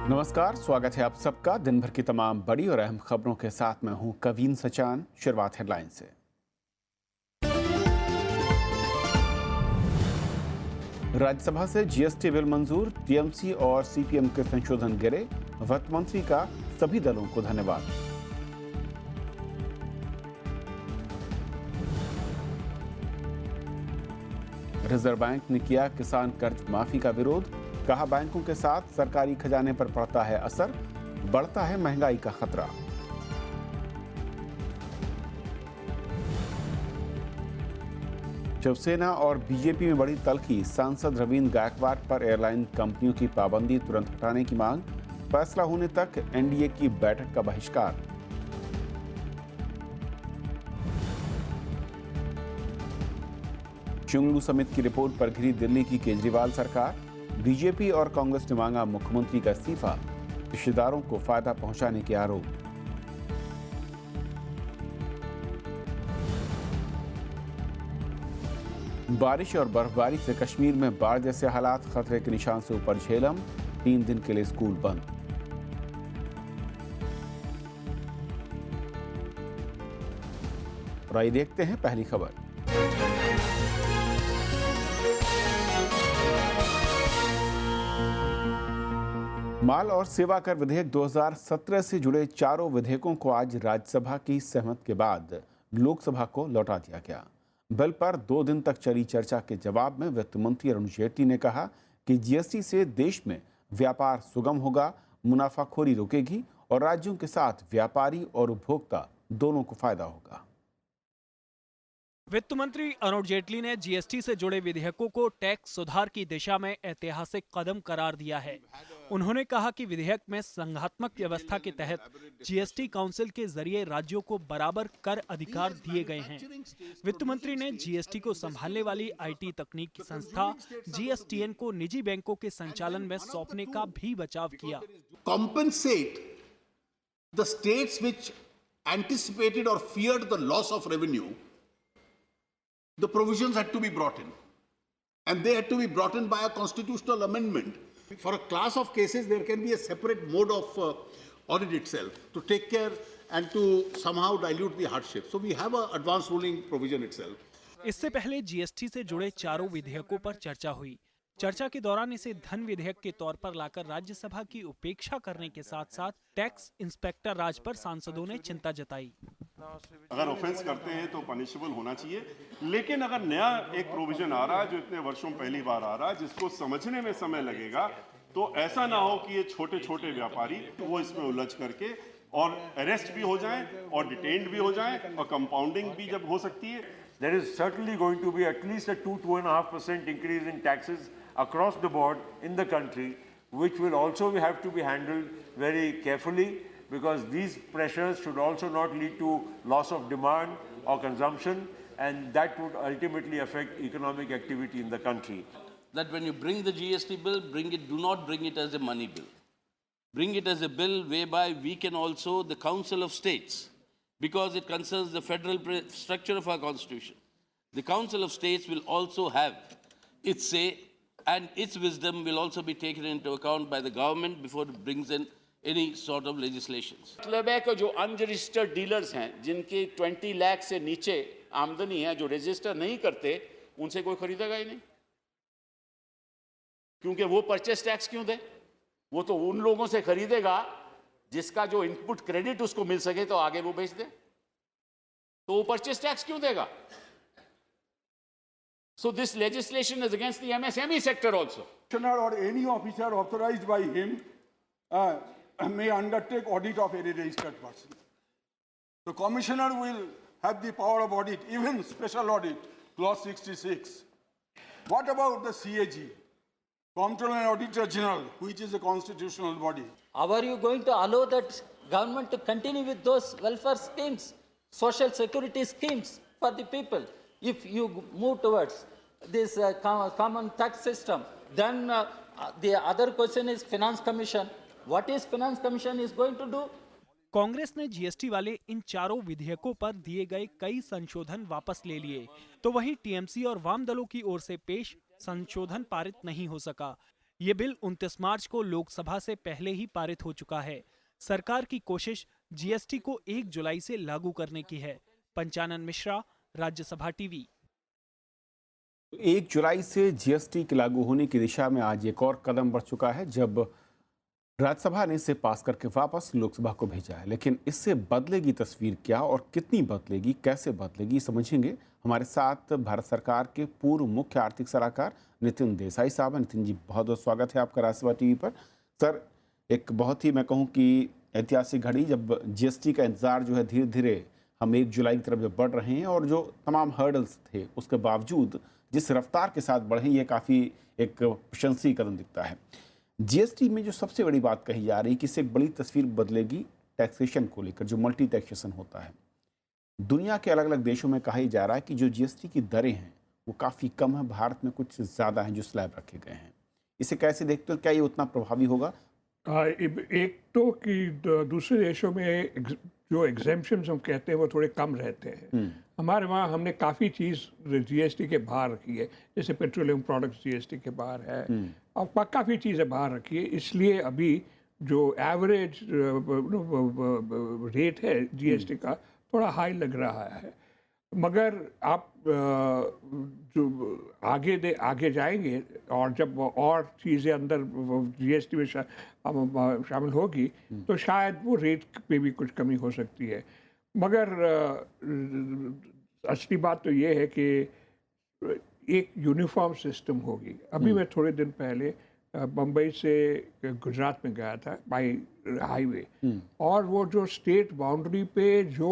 नमस्कार, स्वागत है आप सबका दिन भर की तमाम बड़ी और अहम खबरों के साथ मैं हूं कवीन सचान। शुरुआत हेडलाइन से। राज्यसभा से जीएसटी बिल मंजूर, टीएमसी और सीपीएम के संशोधन गिरे। वित्त मंत्री का सभी दलों को धन्यवाद। रिजर्व बैंक ने किया किसान कर्ज माफी का विरोध, कहा बैंकों के साथ सरकारी खजाने पर पड़ता है असर, बढ़ता है महंगाई का खतरा। शिवसेना और बीजेपी में बड़ी तल्खी, सांसद रवींद्र गायकवाड़ पर एयरलाइन कंपनियों की पाबंदी तुरंत हटाने की मांग, फैसला होने तक एनडीए की बैठक का बहिष्कार। चुंगलू समिट की रिपोर्ट पर घिरी दिल्ली की केजरीवाल सरकार, बीजेपी और कांग्रेस ने मांगा मुख्यमंत्री का इस्तीफा, रिश्तेदारों को फायदा पहुंचाने के आरोप। बारिश और बर्फबारी से कश्मीर में बाढ़ जैसे हालात, खतरे के निशान से ऊपर झेलम, 3 दिन के लिए स्कूल बंद। और आइए देखते हैं पहली खबर। माल और सेवा कर विधेयक 2017 से जुड़े चारों विधेयकों को आज राज्यसभा की सहमति के बाद लोकसभा को लौटा दिया गया। बिल पर 2 दिन तक चली चर्चा के जवाब में वित्त मंत्री अरुण जेटली ने कहा कि जीएसटी से देश में व्यापार सुगम होगा, मुनाफाखोरी रुकेगी और राज्यों के साथ व्यापारी और उपभोक्ता दोनों को फायदा होगा। वित्त मंत्री अरुण जेटली ने जीएसटी से जुड़े विधेयकों को टैक्स सुधार की दिशा में ऐतिहासिक कदम करार दिया है। उन्होंने कहा कि विधेयक में संघात्मक व्यवस्था के तहत जीएसटी काउंसिल के जरिए राज्यों को बराबर कर अधिकार दिए गए हैं। वित्त मंत्री ने जीएसटी को संभालने वाली आईटी तकनीकी संस्था जीएसटीएन को निजी बैंकों के संचालन में सौंपने का भी बचाव किया। Compensate the states which anticipated or feared the loss of revenue. The provisions had to be brought in, and they had to be brought in by a constitutional amendment. For a class of cases, there can be a separate mode of audit itself to take care and to somehow dilute the hardship. So we have an advance ruling provision itself. इससे पहले GST से जुड़े चारों विधेयकों पर चर्चा हुई। चर्चा के दौरान इसे धन विधेयक के तौर पर लाकर राज्यसभा की उपेक्षा करने के साथ साथ टैक्स इंस्पेक्टर राज पर सांसदों ने चिंता जताई। अगर ऑफेंस करते हैं तो पनिशेबल होना चाहिए, लेकिन अगर नया एक प्रोविजन आ रहा है जो इतने वर्षों पहली बार आ रहा है, जिसको समझने में समय लगेगा, तो ऐसा ना हो कि ये छोटे छोटे व्यापारी वो इसमें उलझ करके और अरेस्ट भी हो जाएं और डिटेन्ड भी हो जाएं और कंपाउंडिंग भी जब हो सकती है। There is certainly going to be at least a 2-2.5% increase in taxes across the board in the country, which will also have to be handled very carefully, because these pressures should also not lead to loss of demand or consumption, and that would ultimately affect economic activity in the country. That when you bring the GST bill, do not bring it as a money bill. Bring it as a bill whereby we can also, the Council of States, because it concerns the federal structure of our constitution, the Council of States will also have its say, and its wisdom will also be taken into account by the government before it brings in any sort of legislations. मतलब है कि जो unregistered dealers हैं, जिनकी 20 लाख से नीचे आमदनी है, जो रजिस्टर नहीं करते, उनसे कोई खरीदेगा ही नहीं, क्योंकि वो परचेस टैक्स क्यों दे? वो तो उन लोगों से खरीदेगा जिसका जो इनपुट क्रेडिट उसको मिल सके तो आगे वो बेच दे, तो वो परचेस टैक्स क्यों देगा? So this legislation is against the MSME sector also. Commissioner or any officer authorized by him may undertake audit of any registered person. The commissioner will have the power of audit, even special audit, clause 66. What about the CAG, Comptroller and Auditor General, which is a constitutional body? How are you going to allow that government to continue with those welfare schemes, social security schemes for the people? If you move towards this common tax system, then the other question is Finance Commission. What is Finance Commission is going to do? Congress ने GST वाले इन चारों विधेयकों पर दिए गए कई संशोधन वापस ले लिए, तो वहीं टीएमसी और वाम दलों की ओर से पेश संशोधन पारित नहीं हो सका। ये बिल 29 मार्च को लोकसभा से पहले ही पारित हो चुका है। सरकार की कोशिश जीएसटी को 1 जुलाई से लागू करने की है। पंचानन मिश्रा, राज्यसभा टीवी। 1 जुलाई से जीएसटी के लागू होने की दिशा में आज एक और कदम बढ़ चुका है, जब राज्यसभा ने इसे पास करके वापस लोकसभा को भेजा है। लेकिन इससे बदलेगी तस्वीर क्या और कितनी बदलेगी, कैसे बदलेगी, समझेंगे। हमारे साथ भारत सरकार के पूर्व मुख्य आर्थिक सलाहकार नितिन देसाई साहब हैं। नितिन जी, बहुत बहुत स्वागत है आपका राज्यसभा टीवी पर। सर, एक बहुत ही मैं कहूँ कि ऐतिहासिक घड़ी, जब जीएसटी का इंतजार जो है धीरे धीरे हम 1 जुलाई की तरफ जब बढ़ रहे हैं, और जो तमाम हर्डल्स थे उसके बावजूद जिस रफ्तार के साथ बढ़े, ये काफ़ी एक प्रशंसनीय कदम दिखता है। जीएसटी में जो सबसे बड़ी बात कही जा रही है कि इससे एक बड़ी तस्वीर बदलेगी टैक्सेशन को लेकर, जो मल्टी टैक्सेशन होता है। दुनिया के अलग अलग देशों में कहा जा रहा है कि जो जीएसटी की दरें हैं वो काफ़ी कम है, भारत में कुछ ज़्यादा हैं जो स्लैब रखे गए हैं। इसे कैसे देखते हो, क्या ये उतना प्रभावी होगा? एक तो कि दूसरे देशों में जो एग्जेम्पशंस हम कहते हैं वो थोड़े कम रहते हैं। हमारे वहाँ हमने काफ़ी चीज़ जीएसटी के बाहर रखी है, जैसे पेट्रोलियम प्रोडक्ट्स जीएसटी के बाहर है, और काफ़ी चीज़ें बाहर रखी है। इसलिए अभी जो एवरेज रेट है जीएसटी का थोड़ा हाई लग रहा है। मगर आप जो आगे जाएंगे और जब और चीज़ें अंदर जीएसटी में शामिल होगी तो शायद वो रेट पे भी कुछ कमी हो सकती है। मगर असली बात तो ये है कि एक यूनिफॉर्म सिस्टम होगी। अभी मैं थोड़े दिन पहले बम्बई से गुजरात में गया था बाई हाईवे, और वो जो स्टेट बाउंड्री पे जो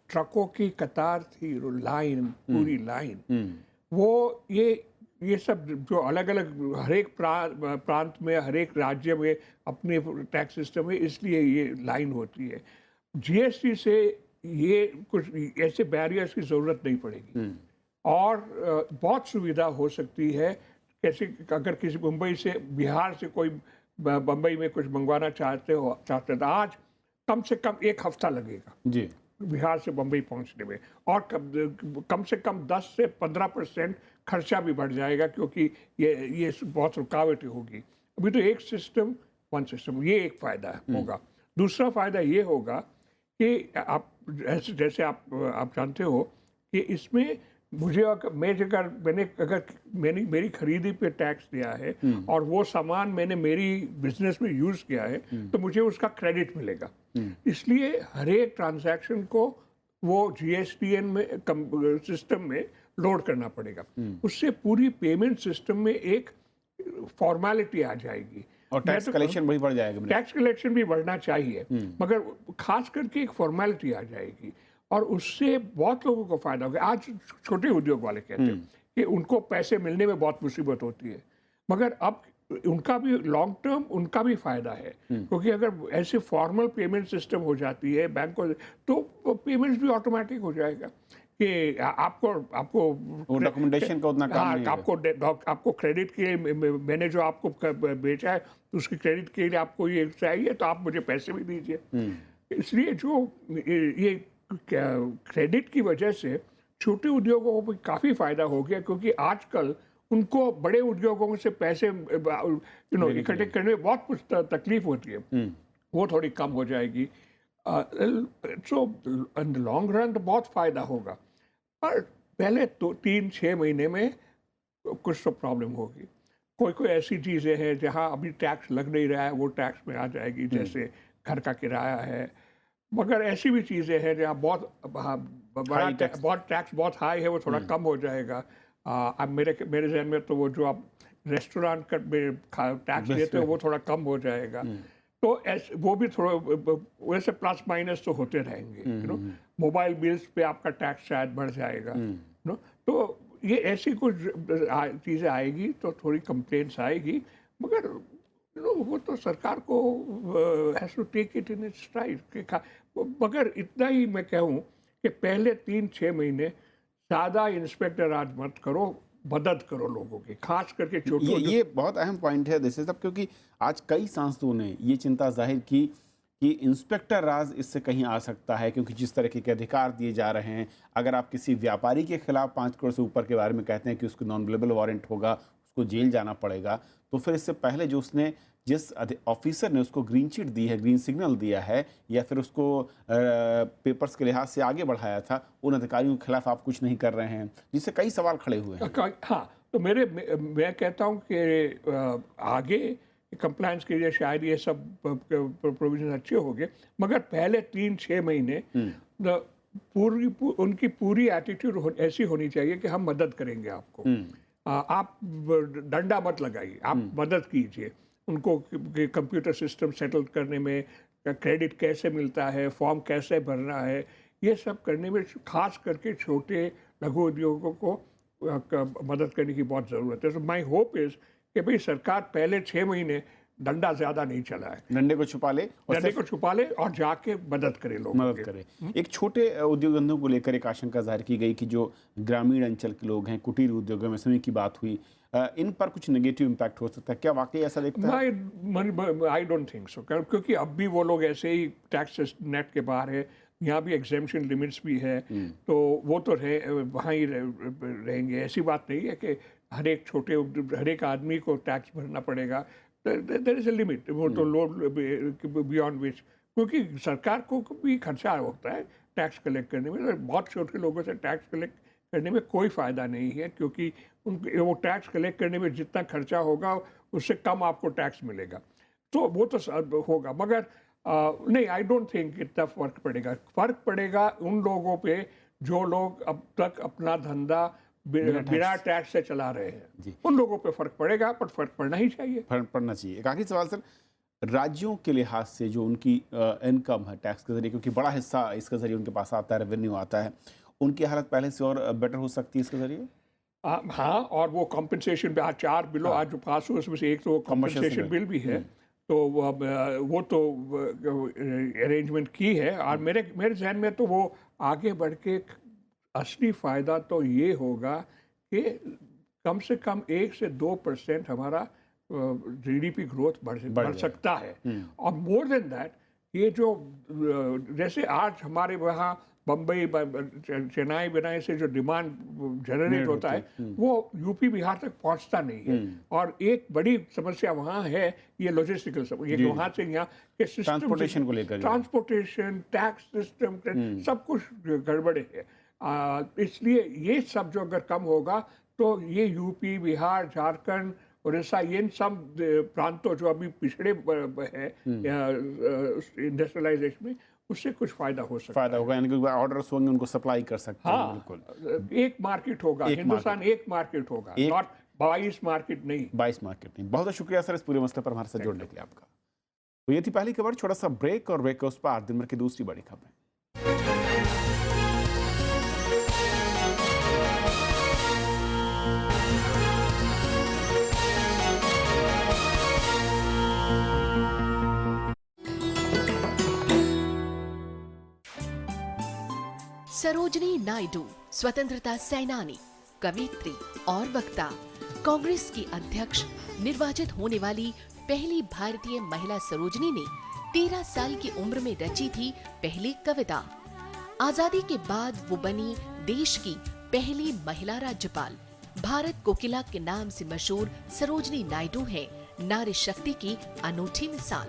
ट्रकों की कतार थी, लाइन, पूरी लाइन, वो ये सब जो अलग अलग हर एक प्रांत में, हर एक राज्य में अपने टैक्स सिस्टम है, इसलिए ये लाइन होती है। जीएसटी से ये कुछ ऐसे बैरियर्स की ज़रूरत नहीं पड़ेगी, और बहुत सुविधा हो सकती है। कैसे, अगर किसी मुंबई से, बिहार से कोई बम्बई में कुछ मंगवाना चाहते तो आज कम से कम 1 हफ्ता लगेगा जी बिहार से बम्बई पहुंचने में, और कम से कम 10 से 15% खर्चा भी बढ़ जाएगा, क्योंकि ये बहुत रुकावटें होगी। अभी तो एक सिस्टम, वन सिस्टम, ये एक फ़ायदा होगा। दूसरा फ़ायदा ये होगा कि आप जैसे आप जानते हो कि इसमें मैंने मेरी खरीदी पे टैक्स दिया है और वो सामान मैंने मेरी बिजनेस में यूज़ किया है, तो मुझे उसका क्रेडिट मिलेगा। इसलिए हर एक ट्रांजैक्शन को वो जीएसटीएन में सिस्टम में लोड करना पड़ेगा। उससे पूरी पेमेंट सिस्टम में एक फॉर्मेलिटी आ जाएगी, और टैक्स कलेक्शन भी बढ़ जाएगा। टैक्स कलेक्शन भी बढ़ना चाहिए, मगर खास करके एक फॉर्मेलिटी आ जाएगी, और उससे बहुत लोगों को फायदा होगा। आज छोटे उद्योग वाले कहते हैं कि उनको पैसे मिलने में बहुत मुसीबत होती है, मगर अब उनका भी लॉन्ग टर्म उनका भी फायदा है, क्योंकि अगर ऐसे फॉर्मल पेमेंट सिस्टम हो जाती है बैंक को, तो पेमेंट्स भी ऑटोमेटिक हो जाएगा कि आपको डॉक्यूमेंटेशन का उतना काम नहीं है। आपको क्रेडिट के लिए मैंने जो आपको बेचा है उसकी क्रेडिट के लिए आपको ये चाहिए, तो आप मुझे पैसे भी दीजिए। इसलिए जो ये क्रेडिट की वजह से छोटे उद्योगों को भी काफ़ी फायदा हो गया, क्योंकि आजकल उनको बड़े उद्योगों से पैसे इकट्ठे करने में बहुत कुछ तकलीफ होती है, वो थोड़ी कम हो जाएगी। सो इन द लॉन्ग रन तो बहुत फ़ायदा होगा, पर पहले तो 3-6 महीने में कुछ तो प्रॉब्लम होगी। कोई ऐसी चीज़ें हैं जहाँ अभी टैक्स लग नहीं रहा है, वो टैक्स में आ जाएगी, जैसे घर का किराया है। मगर ऐसी भी चीज़ें हैं जहाँ बहुत टैक्स बहुत हाई है, वो थोड़ा कम हो जाएगा। अब मेरे जहन में तो वो जो आप रेस्टोरेंट का टैक्स देते हो वो थोड़ा कम हो जाएगा, तो वो भी थोड़ा वैसे प्लस माइनस तो होते रहेंगे। मोबाइल बिल्स पे आपका टैक्स शायद बढ़ जाएगा। तो ये ऐसी कुछ चीज़ें आएगी तो थोड़ी कंप्लेंट्स आएगी, मगर वो तो सरकार को has to take it in its stride. मगर इतना ही मैं कहूँ कि पहले 3-6 महीने ज़्यादा इंस्पेक्टर राज मत करो, मदद करो लोगों की, खास करके छोटे। ये बहुत अहम पॉइंट है दिस सब, क्योंकि आज कई सांसदों ने ये चिंता जाहिर की कि इंस्पेक्टर राज इससे कहीं आ सकता है, क्योंकि जिस तरह के अधिकार दिए जा रहे हैं, अगर आप किसी व्यापारी के खिलाफ 5 करोड़ से ऊपर के बारे में कहते हैं कि उसको नॉन अवेलेबल वारंट होगा, उसको जेल जाना पड़ेगा, तो फिर इससे पहले जो उसने जिस ऑफिसर ने उसको ग्रीन चिट दी है, ग्रीन सिग्नल दिया है, या फिर उसको पेपर्स के लिहाज से आगे बढ़ाया था, उन अधिकारियों के खिलाफ आप कुछ नहीं कर रहे हैं, जिससे कई सवाल खड़े हुए हैं। हाँ, तो मैं कहता हूँ कि आगे कंप्लायंस के लिए शायद ये सब प्रोविजन अच्छे हो गए, मगर पहले 3-6 महीने उनकी पूरी एटीट्यूड ऐसी होनी चाहिए कि हम मदद करेंगे आपको। आप डंडा मत लगाइए, आप मदद कीजिए उनको कंप्यूटर सिस्टम सेटल करने में, क्रेडिट कैसे मिलता है, फॉर्म कैसे भरना है, ये सब करने में खास करके छोटे लघु उद्योगों को मदद करने की बहुत ज़रूरत है। तो माई होप इज़ कि भाई सरकार पहले 6 महीने डंडा ज़्यादा नहीं चलाए, डंडे को छुपा ले और जाके मदद करे, लोग मदद करे। एक छोटे उद्योग धंधों को लेकर एक आशंका जाहिर की गई कि जो ग्रामीण अंचल के लोग हैं, कुटीर उद्योगों में समय की बात हुई, इन पर कुछ नेगेटिव इम्पैक्ट हो सकता है, क्या वाकई ऐसा देखता है? आई डोंट थिंक सो, क्योंकि अब भी वो लोग ऐसे ही टैक्स नेट के बाहर है, यहाँ भी एग्जेम्पशन लिमिट्स भी है, तो वो तो वहाँ ही रहेंगे। ऐसी बात नहीं है कि हर एक आदमी को टैक्स भरना पड़ेगा। देयर इज अ लिमिट, वो तो बियॉन्ड विच, क्योंकि सरकार को भी खर्चा होता है टैक्स कलेक्ट करने में। बहुत छोटे लोगों से टैक्स कलेक्ट करने में कोई फ़ायदा नहीं है, क्योंकि वो टैक्स कलेक्ट करने में जितना खर्चा होगा उससे कम आपको टैक्स मिलेगा, तो वो तो होगा। मगर नहीं, आई डोंट थिंक इतना फ़र्क पड़ेगा। फ़र्क पड़ेगा उन लोगों पे जो लोग अब तक अपना धंधा बिना टैक्स से चला रहे हैं, उन लोगों पे फ़र्क पड़ेगा, पर फ़र्क पड़ना ही चाहिए। फ़र्क पड़ना चाहिए। एक आखिरी सवाल सर, राज्यों के लिहाज से जो उनकी इनकम है टैक्स के जरिए, क्योंकि बड़ा हिस्सा इसके जरिए उनके पास आता है, रेवेन्यू आता है, उनकी हालत पहले से और बेटर हो सकती है इसके जरिए? हाँ, और वो कॉम्पनसेशन आज 4 बिलों आज जो पास हुए उसमें से एक तो कॉम्पनसेशन बिल भी है, तो वो तो अरेंजमेंट की है। और मेरे जहन में तो वो आगे बढ़ के असली फ़ायदा तो ये होगा कि कम से कम 1 से 2% हमारा GDP ग्रोथ बढ़ सकता है। और मोर देन दैट, ये जो जैसे आज हमारे वहाँ बम्बई चेन्नई बनाई से जो डिमांड जनरेट होता है, वो यूपी बिहार तक पहुंचता नहीं है। और एक बड़ी समस्या वहाँ है ये लॉजिस्टिकल समस्या, वहाँ से यहाँ के सिस्टम, ट्रांसपोर्टेशन को लेकर, ट्रांसपोर्टेशन, टैक्स सिस्टम, सब कुछ गड़बड़े है। इसलिए ये सब जो अगर कम होगा तो ये यूपी, बिहार, झारखंड, उड़ीसा, ये सब प्रांतों जो अभी पिछड़े हैं इंडस्ट्रियलाइजेशन में, उससे कुछ फ़ायदा हो सकता है। फ़ायदा होगा, यानी कि ऑर्डर्स होंगे, उनको सप्लाई कर सकते हैं। बिल्कुल, एक मार्केट होगा, हिंदुस्तान एक मार्केट होगा, नॉट 22 मार्केट नहीं। 22 मार्केट नहीं। बहुत शुक्रिया सर इस पूरे मसले पर हमारे साथ जुड़ने के लिए आपका। तो ये थी पहली खबर। छोटा सा ब्रेक, और ब्रेक के उस पर दिन भर की दूसरी बड़ी खबरें। सरोजनी नायडू स्वतंत्रता सेनानी, कवयित्री और वक्ता, कांग्रेस की अध्यक्ष निर्वाचित होने वाली पहली भारतीय महिला सरोजनी ने 13 साल की उम्र में रची थी पहली कविता। आजादी के बाद वो बनी देश की पहली महिला राज्यपाल। भारत कोकिला के नाम से मशहूर सरोजनी नायडू हैं नारी शक्ति की अनूठी मिसाल।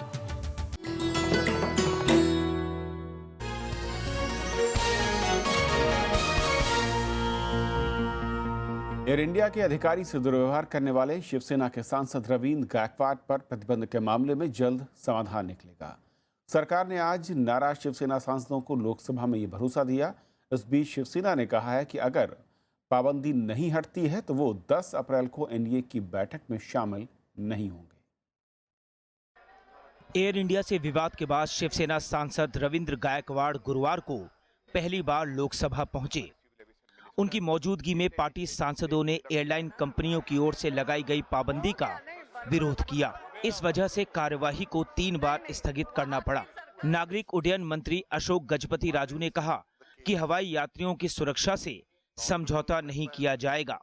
एयर इंडिया के अधिकारी से दुर्व्यवहार करने वाले शिवसेना के सांसद रविंद्र गायकवाड़ पर प्रतिबंध के मामले में जल्द समाधान निकलेगा। सरकार ने आज नाराज शिवसेना सांसदों को लोकसभा में ये भरोसा दिया। इस बीच शिवसेना ने कहा है कि अगर पाबंदी नहीं हटती है तो वो 10 अप्रैल को एनडीए की बैठक में शामिल नहीं होंगे। एयर इंडिया से विवाद के बाद शिवसेना सांसद रविंद्र गायकवाड़ गुरुवार को पहली बार लोकसभा पहुंचे। उनकी मौजूदगी में पार्टी सांसदों ने एयरलाइन कंपनियों की ओर से लगाई गई पाबंदी का विरोध किया। इस वजह से कार्यवाही को 3 बार स्थगित करना पड़ा। नागरिक उड्डयन मंत्री अशोक गजपति राजू ने कहा कि हवाई यात्रियों की सुरक्षा से समझौता नहीं किया जाएगा।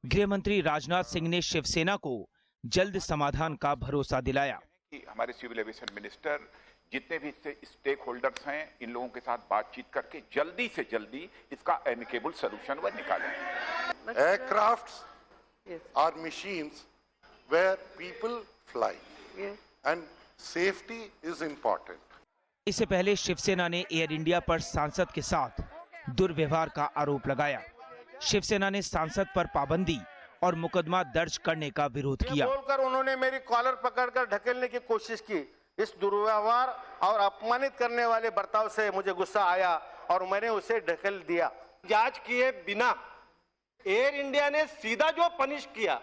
गृह मंत्री राजनाथ सिंह ने शिवसेना को जल्द समाधान का भरोसा दिलाया। हमारे सिविल एविएशन मिनिस्टर जितने भी स्टेक होल्डर्स हैं, इन लोगों के साथ बातचीत करके जल्दी से जल्दी इसका एमिकेबल सॉल्यूशन वह निकालें। Aircrafts are machines where people fly. And safety is important. इससे पहले शिवसेना ने एयर इंडिया पर सांसद के साथ दुर्व्यवहार का आरोप लगाया। शिवसेना ने सांसद पर पाबंदी और मुकदमा दर्ज करने का विरोध किया। बोलकर उन्होंने मेरी कॉलर पकड़कर ढकेलने की कोशिश की। इस दुर्व्यवहार और अपमानित करने वाले बर्ताव से मुझे गुस्सा आया और मैंने उसे ढकेल दिया। जांच किए बिना एयर इंडिया ने सीधा जो पनिश किया।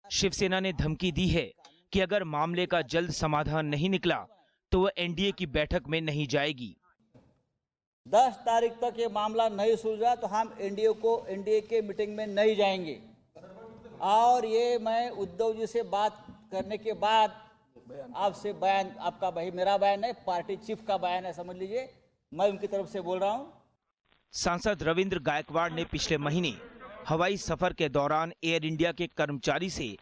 शिवसेना ने धमकी दी है कि अगर मामले का जल्द समाधान नहीं निकला तो वह एनडीए की बैठक में नहीं जाएगी। 10 तारीख तक ये मामला नहीं सुलझा तो हम एनडीए के मीटिंग में नहीं जाएंगे। और ये मैं उद्धव जी से बात करने के बाद आपसे बयान, आपका भाई मेरा बयान है, पार्टी चीफ का बयान है, समझ लीजिए, मैं उनकी तरफ से बोल रहा हूं। सांसद रविंद्र गायकवाड़ ने पिछले महीने हवाई सफर के दौरान एयर इंडिया के कर्मचारी से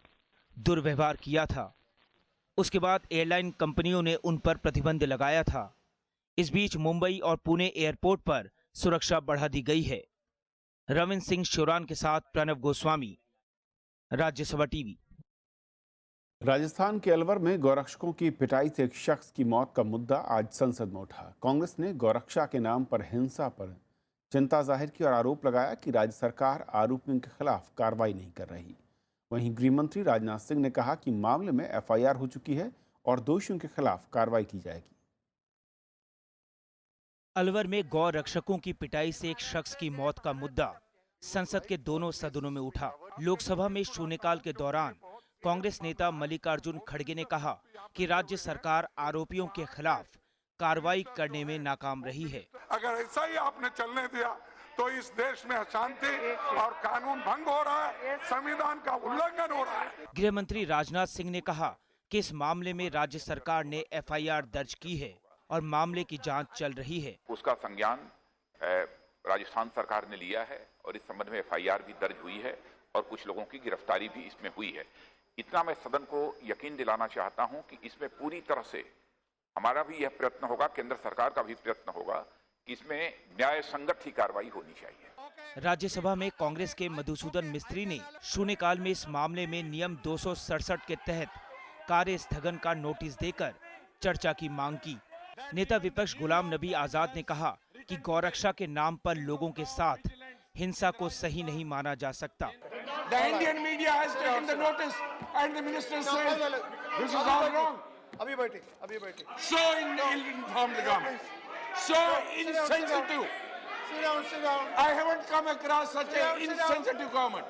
दुर्व्यवहार किया था। उसके बाद एयरलाइन कंपनियों ने उन पर प्रतिबंध लगाया था। इस बीच मुंबई और पुणे एयरपोर्ट पर सुरक्षा बढ़ा दी गई है। रविंद्र सिंह शोरान के साथ प्रणव गोस्वामी, राज्यसभा टीवी। राजस्थान के अलवर में गौरक्षकों की पिटाई से एक शख्स की मौत का मुद्दा आज संसद में उठा। कांग्रेस ने गौरक्षा के नाम पर हिंसा पर चिंता जाहिर की और आरोप लगाया कि राज्य सरकार आरोपियों के खिलाफ कार्रवाई नहीं कर रही। वहीं गृह मंत्री राजनाथ सिंह ने कहा कि मामले में एफआईआर हो चुकी है और दोषियों के खिलाफ कार्रवाई की जाएगी। अलवर में गौ रक्षकों की पिटाई से एक शख्स की मौत का मुद्दा संसद के दोनों सदनों में उठा। लोकसभा में शून्यकाल के दौरान कांग्रेस नेता मल्लिकार्जुन खड़गे ने कहा कि राज्य सरकार आरोपियों के खिलाफ कार्रवाई करने में नाकाम रही है। अगर ऐसा ही आपने चलने दिया तो इस देश में अशांति और कानून भंग हो रहा है, संविधान का उल्लंघन हो रहा है। गृह मंत्री राजनाथ सिंह ने कहा कि इस मामले में राज्य सरकार ने एफआईआर दर्ज की है और मामले की जांच चल रही है। उसका संज्ञान राजस्थान सरकार ने लिया है और इस संबंध में एफआईआर भी दर्ज हुई है और कुछ लोगों की गिरफ्तारी भी इसमें हुई है। इतना मैं सदन को यकीन दिलाना चाहता हूं कि इसमें पूरी तरह से हमारा भी यह प्रयत्न होगा, केंद्र सरकार का भी प्रयत्न होगा कि इसमें न्याय संगत ही कार्रवाई होनी चाहिए। राज्यसभा में कांग्रेस के मधुसूदन मिस्त्री ने शून्यकाल में इस मामले में नियम 267 के तहत कार्य स्थगन का नोटिस देकर चर्चा की मांग की। नेता विपक्ष गुलाम नबी आजाद ने कहा कि गौरक्षा के नाम पर लोगों के साथ हिंसा को सही नहीं माना जा सकता। The Indian media has taken the notice and the minister said this is all wrong. अभी बैठे। So ill-informed the government. So insensitive. I haven't come across such an insensitive government.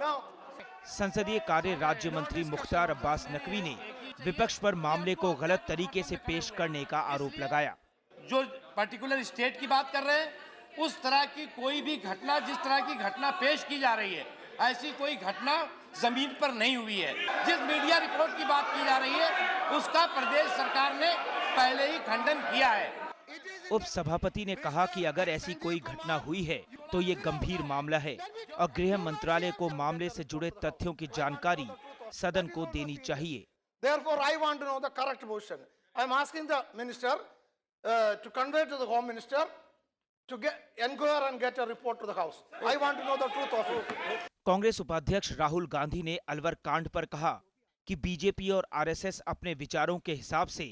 संसदीय कार्य राज्य मंत्री मुख्तार अब्बास नकवी ने विपक्ष पर मामले को गलत तरीके से पेश करने का आरोप लगाया। जो पर्टिकुलर स्टेट की बात कर रहे हैं, उस तरह की कोई भी घटना, जिस तरह की घटना पेश की जा रही है, ऐसी कोई घटना जमीन पर नहीं हुई है। जिस मीडिया रिपोर्ट की बात की जा रही है, उसका प्रदेश सरकार ने पहले ही खंडन किया है। उप सभापति ने कहा कि अगर ऐसी कोई घटना हुई है तो ये गंभीर मामला है और गृह मंत्रालय को मामले से जुड़े तथ्यों की जानकारी सदन को देनी चाहिए। Therefore, I want to know the correct position. I am asking the minister to convey to the Home Minister to inquire and get a report to the House. I want to know the truth of it. Congress उपाध्यक्ष राहुल गांधी ने अलवर कांड पर कहा कि BJP और RSS अपने विचारों के हिसाब से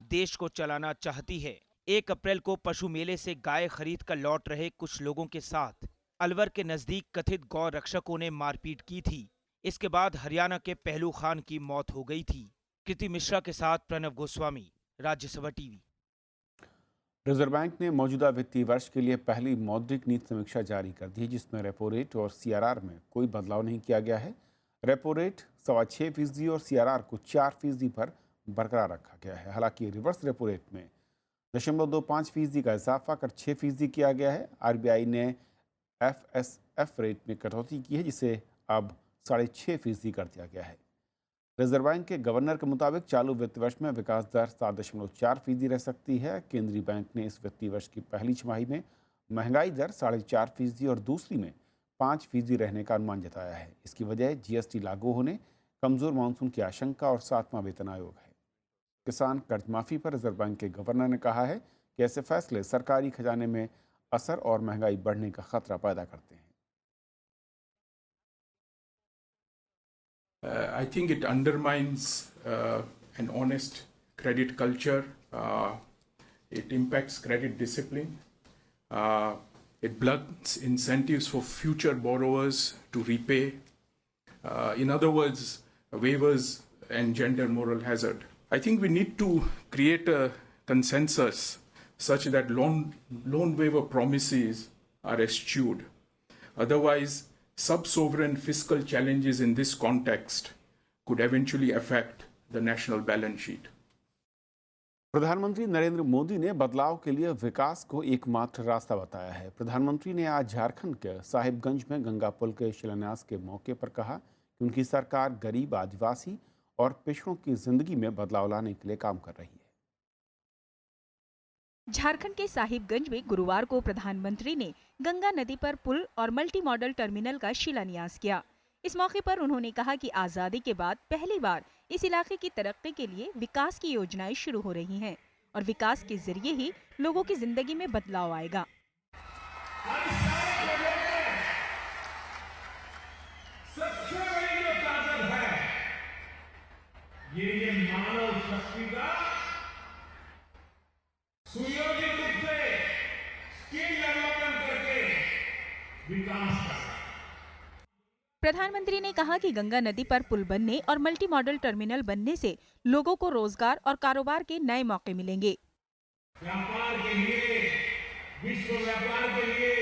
देश को चलाना चाहती है। 1 अप्रैल को पशु मेले से गाय खरीद कर लौट रहे कुछ लोगों के साथ अलवर के नजदीक कथित गौ रक्षकों ने मारपीट की थी। इसके बाद हरियाणा के पहलू खान की मौत हो गई थी। कृति मिश्रा के साथ Pranav Goswami, Rajya Sabha TV. Reserve Bank ने मौजूदा वित्तीय वर्ष के लिए पहली मौद्रिक नीति समीक्षा जारी कर दी है, जिसमें रेपो रेट और सीआरआर में कोई बदलाव नहीं किया गया है। रेपो रेट 6.25% और सीआरआर को 4% पर बरकरार रखा गया है। हालांकि रिवर्स रेपो रेट में 0.25% का इजाफा कर 6% किया गया है। आरबीआई ने एफएसएफ रेट में कटौती की है, जिसे अब 6.5% कर दिया गया है। रिजर्व बैंक के गवर्नर के मुताबिक चालू वित्त वर्ष में विकास दर 7.4% रह सकती है। केंद्रीय बैंक ने इस वित्तीय वर्ष की पहली छमाही में महंगाई दर 4.5% और दूसरी में 5% रहने का अनुमान जताया है। इसकी वजह जीएसटी लागू होने, कमजोर मानसून की आशंका और 7वां वेतन आयोग है। किसान कर्ज माफी पर रिजर्व बैंक के गवर्नर ने कहा है कि ऐसे फैसले सरकारी खजाने में असर और महंगाई बढ़ने का खतरा पैदा करते हैं। I think it undermines an honest credit culture. It impacts credit discipline. It blunts incentives for future borrowers to repay. In other words, waivers engender moral hazard. I think we need to create a consensus such that loan waiver promises are eschewed. Otherwise, sub-sovereign fiscal challenges in this context could eventually affect the national balance sheet. प्रधानमंत्री नरेंद्र मोदी ने बदलाव के लिए विकास को एकमात्र रास्ता बताया है। प्रधानमंत्री ने आज झारखंड के साहिबगंज में गंगा पुल के शिलान्यास के मौके पर कहा कि उनकी सरकार गरीब, आदिवासी और पिछड़ों की जिंदगी में बदलाव लाने के लिए काम कर रही है। झारखंड के साहिबगंज में गुरुवार को प्रधानमंत्री ने गंगा नदी पर पुल और मल्टी मॉडल टर्मिनल का शिलान्यास किया। इस मौके पर उन्होंने कहा कि आजादी के बाद पहली बार इस इलाके की तरक्की के लिए विकास की योजनाएं शुरू हो रही हैं और विकास के जरिए ही लोगों की जिंदगी में बदलाव आएगा। ये मानव शक्ति का सुयोजित रूप से स्किल डेवलपमेंट करके विकास करना। प्रधानमंत्री ने कहा कि गंगा नदी पर पुल बनने और मल्टी मॉडल टर्मिनल बनने से लोगों को रोजगार और कारोबार के नए मौके मिलेंगे। व्यापार के लिए, विश्व व्यापार के लिए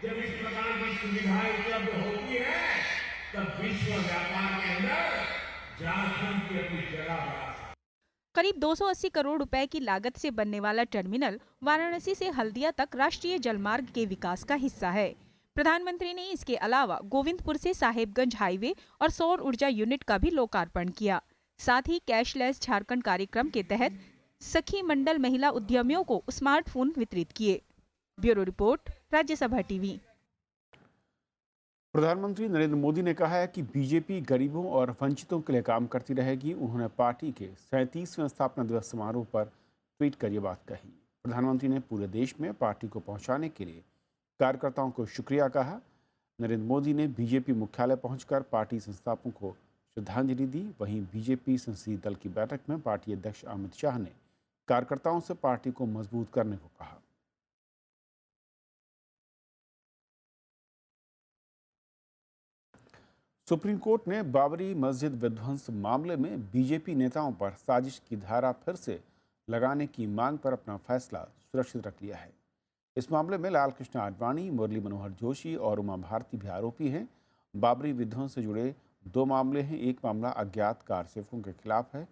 जब इस प्रकार की सुविधाएं उपलब्ध होती है तब विश्व व्यापार के अंदर झारखंड की अपनी जगह बना। करीब 280 करोड़ रुपए की लागत से बनने वाला टर्मिनल वाराणसी से हल्दिया तक राष्ट्रीय जलमार्ग के विकास का हिस्सा है। प्रधानमंत्री ने इसके अलावा गोविंदपुर से साहेबगंज हाईवे और सौर ऊर्जा यूनिट का भी लोकार्पण किया। साथ ही कैशलेस झारखंड कार्यक्रम के तहत सखी मंडल महिला उद्यमियों को स्मार्टफोन वितरित किए। Bureau report, Rajya Sabha TV. प्रधानमंत्री नरेंद्र मोदी ने कहा है कि बीजेपी गरीबों और वंचितों के लिए काम करती रहेगी। उन्होंने पार्टी के 37वें स्थापना दिवस समारोह पर ट्वीट कर ये बात कही। प्रधानमंत्री ने पूरे देश में पार्टी को पहुंचाने के लिए कार्यकर्ताओं को शुक्रिया कहा। नरेंद्र मोदी ने बीजेपी मुख्यालय पहुंचकर पार्टी संस्थापकों को श्रद्धांजलि दी। वहीं बीजेपी संसदीय दल की बैठक में पार्टी अध्यक्ष अमित शाह ने कार्यकर्ताओं से पार्टी को मजबूत करने को कहा। सुप्रीम कोर्ट ने बाबरी मस्जिद विध्वंस मामले में बीजेपी नेताओं पर साजिश की धारा फिर से लगाने की मांग पर अपना फैसला सुरक्षित रख लिया है। इस मामले में लाल कृष्ण आडवाणी, मुरली मनोहर जोशी और उमा भारती भी आरोपी हैं। बाबरी विध्वंस से जुड़े 2 मामले हैं। एक मामला अज्ञात कार सेवकों के खिलाफ है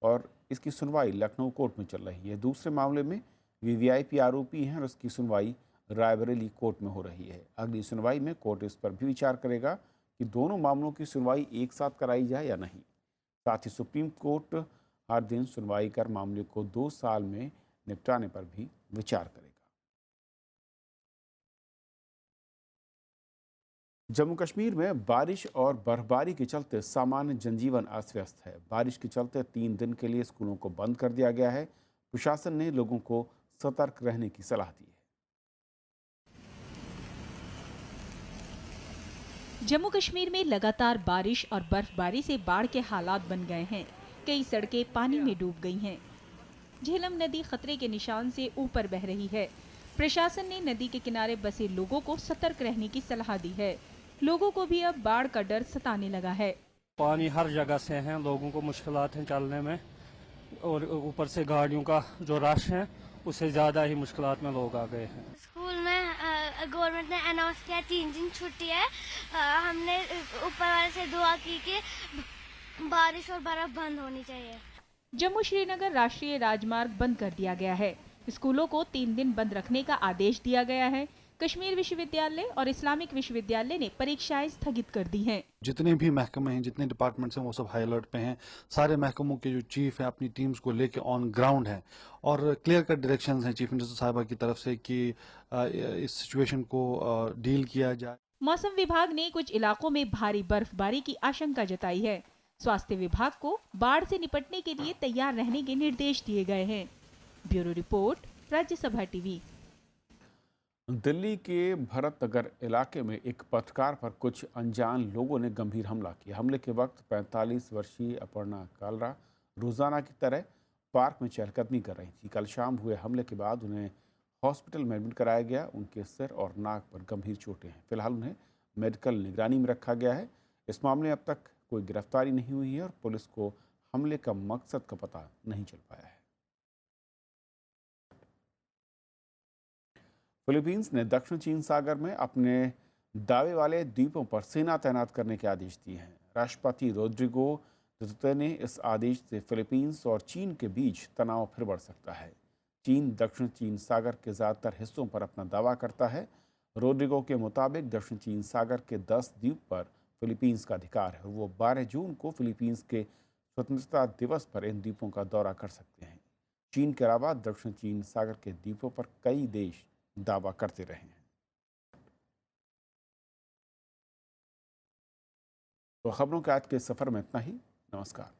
और इसकी सुनवाई लखनऊ कोर्ट में चल रही है। दूसरे मामले में वीवीआईपी आरोपी हैं और उसकी सुनवाई रायबरेली कोर्ट में हो रही है। अगली सुनवाई में कोर्ट इस पर भी विचार करेगा कि दोनों मामलों की सुनवाई एक साथ कराई जाए या नहीं। साथ ही सुप्रीम कोर्ट हर दिन सुनवाई कर मामले को 2 साल में निपटाने पर भी विचार करेगा। जम्मू कश्मीर में बारिश और बर्फबारी के चलते सामान्य जनजीवन अस्त व्यस्त है। बारिश के चलते 3 दिन के लिए स्कूलों को बंद कर दिया गया है। प्रशासन ने लोगों को सतर्क रहने की सलाह दी है। जम्मू कश्मीर में लगातार बारिश और बर्फबारी से बाढ़ के हालात बन गए हैं। कई सड़कें पानी में डूब गई हैं। झेलम नदी खतरे के निशान से ऊपर बह रही है। प्रशासन ने नदी के किनारे बसे लोगों को सतर्क रहने की सलाह दी है। लोगों को भी अब बाढ़ का डर सताने लगा है। पानी हर जगह से है, लोगों को मुश्किलात हैं चलने में और ऊपर से गाड़ियों का जो रश है उससे ज्यादा ही मुश्किलात में लोग आ गए हैं। स्कूल में गवर्नमेंट ने अनाउंस किया 3 दिन छुट्टी है। हमने ऊपर वाले से दुआ की कि बारिश और बर्फ बंद होनी चाहिए। जम्मू श्रीनगर राष्ट्रीय राजमार्ग बंद कर दिया गया है। स्कूलों को 3 दिन बंद रखने का आदेश दिया गया है। कश्मीर विश्वविद्यालय और इस्लामिक विश्वविद्यालय ने परीक्षाएं स्थगित कर दी हैं। जितने भी महकमे हैं, जितने डिपार्टमेंट्स हैं, वो सब हाई अलर्ट पे हैं। सारे महकमों के जो चीफ हैं अपनी टीम्स को लेके ऑन ग्राउंड हैं और क्लियर कट डायरेक्शंस हैं चीफ मिनिस्टर साहिबा की तरफ से कि इस सिचुएशन को डील किया जाए। मौसम विभाग ने कुछ इलाकों में भारी बर्फबारी की आशंका जताई है। स्वास्थ्य विभाग को बाढ़ से निपटने के लिए तैयार रहने के निर्देश दिए गए हैं। Bureau report, Rajya Sabha TV. Delhi के भरत नगर इलाके में एक पत्रकार पर कुछ अनजान लोगों ने गंभीर हमला किया। हमले के वक्त 45 वर्षीय अपर्णा कालरा रोजाना की तरह पार्क में चहलकदमी कर रही थी। कल शाम हुए हमले के बाद उन्हें हॉस्पिटल में एडमिट कराया गया। उनके सिर और नाक पर गंभीर चोटें हैं। फिलहाल उन्हें मेडिकल निगरानी में रखा गया है। इस मामले में अब तक कोई गिरफ्तारी नहीं हुई है और पुलिस को हमले का मकसद का पता नहीं चल पाया है। फिलीपींस ने दक्षिण चीन सागर में अपने दावे वाले द्वीपों पर सेना तैनात करने के आदेश दिए हैं। राष्ट्रपति रोड्रिगो दुतर्ते ने इस आदेश से फिलीपींस और चीन के बीच तनाव फिर बढ़ सकता है। चीन दक्षिण चीन सागर के ज़्यादातर हिस्सों पर अपना दावा करता है। रोड्रिगो के मुताबिक दक्षिण चीन सागर के 10 द्वीप पर फिलीपींस का अधिकार है और वो 12 जून को फिलीपींस के स्वतंत्रता दिवस पर इन द्वीपों का दौरा कर सकते हैं। चीन के अलावा दक्षिण चीन सागर के द्वीपों पर कई देश दावा करते रहे हैं। तो खबरों के आज के सफर में इतना ही। नमस्कार।